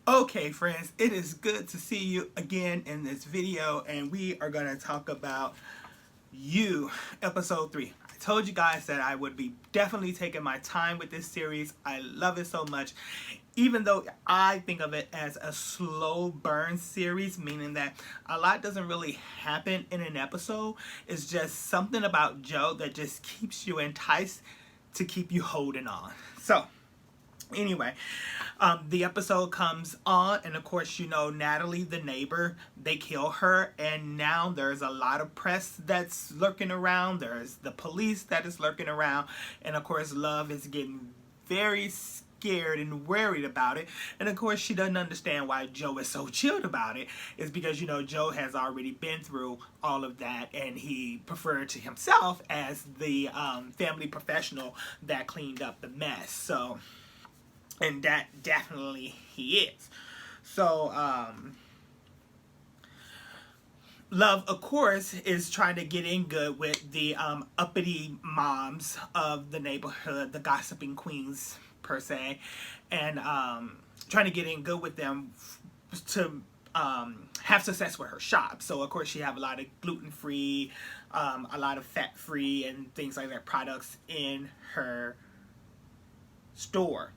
Okay, friends, it is good to see you again in this video, and we are going to talk about You, episode 3. I told you guys that I would be definitely taking my time with this series. I love it so much, even though I think of it as a slow burn series, meaning that a lot doesn't really happen in an episode. It's just something about Joe that just keeps you enticed to keep you holding on. So, anyway, the episode comes on, and of course, you know, Natalie, the neighbor, they kill her, and now there's a lot of press that's lurking around. There's the police that is lurking around, and of course, Love is getting very scared and worried about it. And of course, she doesn't understand why Joe is so chilled about it. It's because, you know, Joe has already been through all of that, and he preferred to himself as the family professional that cleaned up the mess. So, and that definitely he is. So, Love, of course, is trying to get in good with the uppity moms of the neighborhood, the gossiping queens, per se, and trying to get in good with them to have success with her shop. So, of course, she have a lot of gluten-free, a lot of fat-free, and things like that products in her store.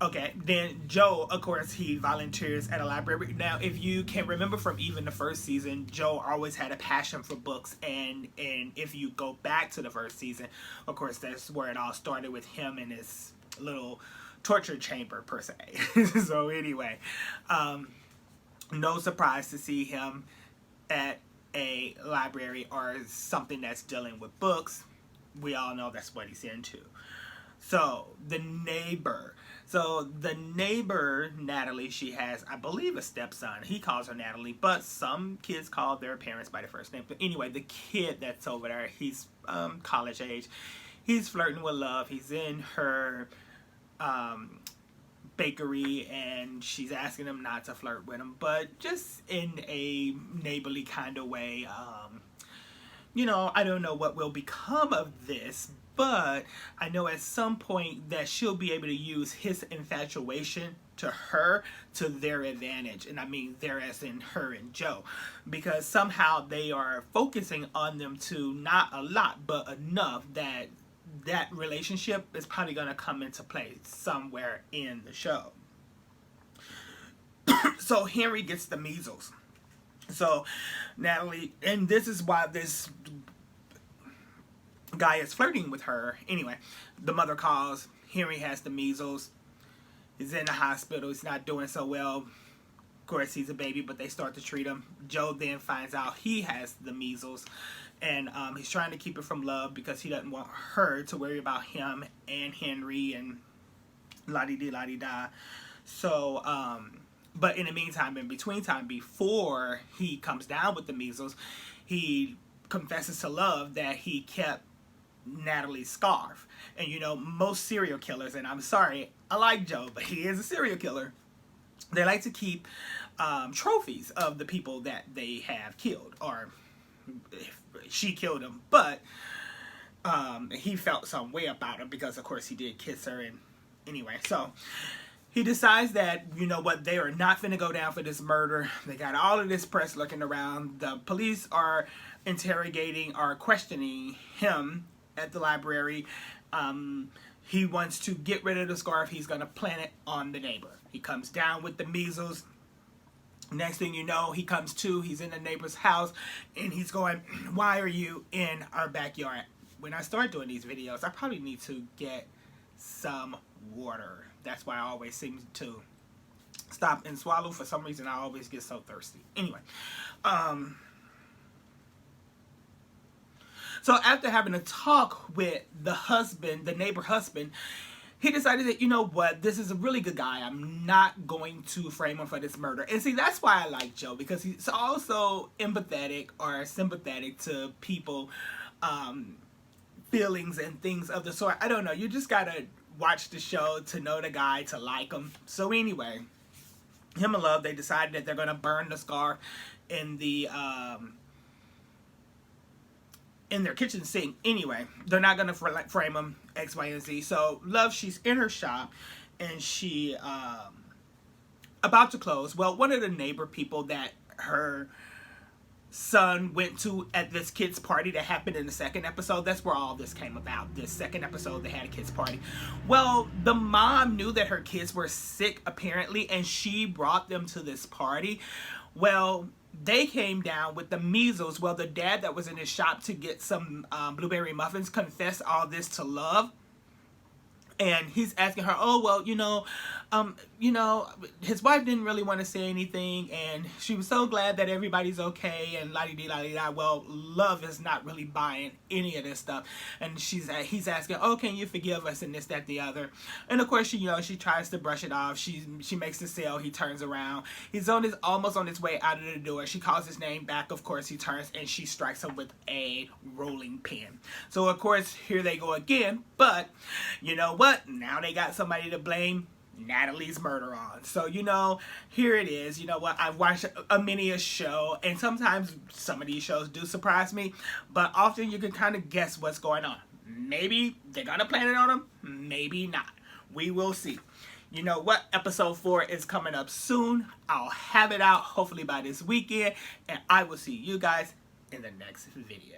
Okay, then Joe, of course, he volunteers at a library. Now, if you can remember from even the first season, Joe always had a passion for books, and if you go back to the first season, of course, that's where it all started with him and his little torture chamber, per se. So anyway, no surprise to see him at a library or something that's dealing with books. We all know that's what he's into. So, the neighbor. So, the neighbor, Natalie, she has, I believe, a stepson. He calls her Natalie, but some kids call their parents by their first name. But anyway, the kid that's over there, he's college age. He's flirting with Love. He's in her bakery, and she's asking him not to flirt with him, but just in a neighborly kind of way. You know, I don't know what will become of this, but I know at some point that she'll be able to use his infatuation to her to their advantage. And I mean there as in her and Joe. Because somehow they are focusing on them to not a lot, but enough that that relationship is probably going to come into play somewhere in the show. So Henry gets the measles. So Natalie, and this is why this guy is flirting with her. Anyway, the mother calls. Henry has the measles. He's in the hospital. He's not doing so well. Of course, he's a baby, but they start to treat him. Joe then finds out he has the measles, and he's trying to keep it from Love because he doesn't want her to worry about him and Henry and la-di-di-la-di-da. So, but in the meantime, in between time, before he comes down with the measles, he confesses to Love that he kept Natalie's scarf. And you know, most serial killers, and I'm sorry, I like Joe, but he is a serial killer. They like to keep trophies of the people that they have killed, or if she killed him. But he felt some way about her because, of course, he did kiss her. And anyway, so he decides that, you know what, they are not finna go down for this murder. They got all of this press looking around. The police are interrogating or questioning him at the library. He wants to get rid of the scarf. He's going to plant it on the neighbor. He comes down with the measles. Next thing you know, he comes to. He's in the neighbor's house, and he's going, why are you in our backyard? When I start doing these videos, I probably need to get some water. That's why I always seem to stop and swallow. For some reason, I always get so thirsty. Anyway, so after having a talk with the husband, the neighbor husband, he decided that, you know what, this is a really good guy. I'm not going to frame him for this murder. And see, that's why I like Joe, because he's also empathetic or sympathetic to people, feelings and things of the sort. I don't know. You just gotta watch the show to know the guy, to like him. So anyway, him and Love, they decided that they're gonna burn the scarf in the in their kitchen sink. Anyway, they're not gonna frame him, X, Y, and Z. So Love, she's in her shop, and she about to close. Well, one of the neighbor people that her son went to at this kids party that happened in the second episode, that's where all this came about. This second episode, they had a kids party. Well, the mom knew that her kids were sick apparently, and she brought them to this party. Well, they came down with the measles. Well, the dad that was in his shop to get some blueberry muffins confessed all this to Love. And he's asking her, oh, well, his wife didn't really want to say anything, and she was so glad that everybody's okay, and la-di-di-la-di-da. Well, Love is not really buying any of this stuff, and he's asking, oh, can you forgive us, and this, that, the other. And of course, she tries to brush it off. She makes the sale. He turns around. He's almost on his way out of the door. She calls his name back. Of course, he turns, and she strikes him with a rolling pin. So, of course, here they go again, but you know what? Now they got somebody to blame Natalie's murder on. So, here it is. You know what? I've watched a show, and sometimes some of these shows do surprise me, but often you can kind of guess what's going on. Maybe they're going to plan it on them, maybe not. We will see. You know what? Episode 4 is coming up soon. I'll have it out hopefully by this weekend, and I will see you guys in the next video.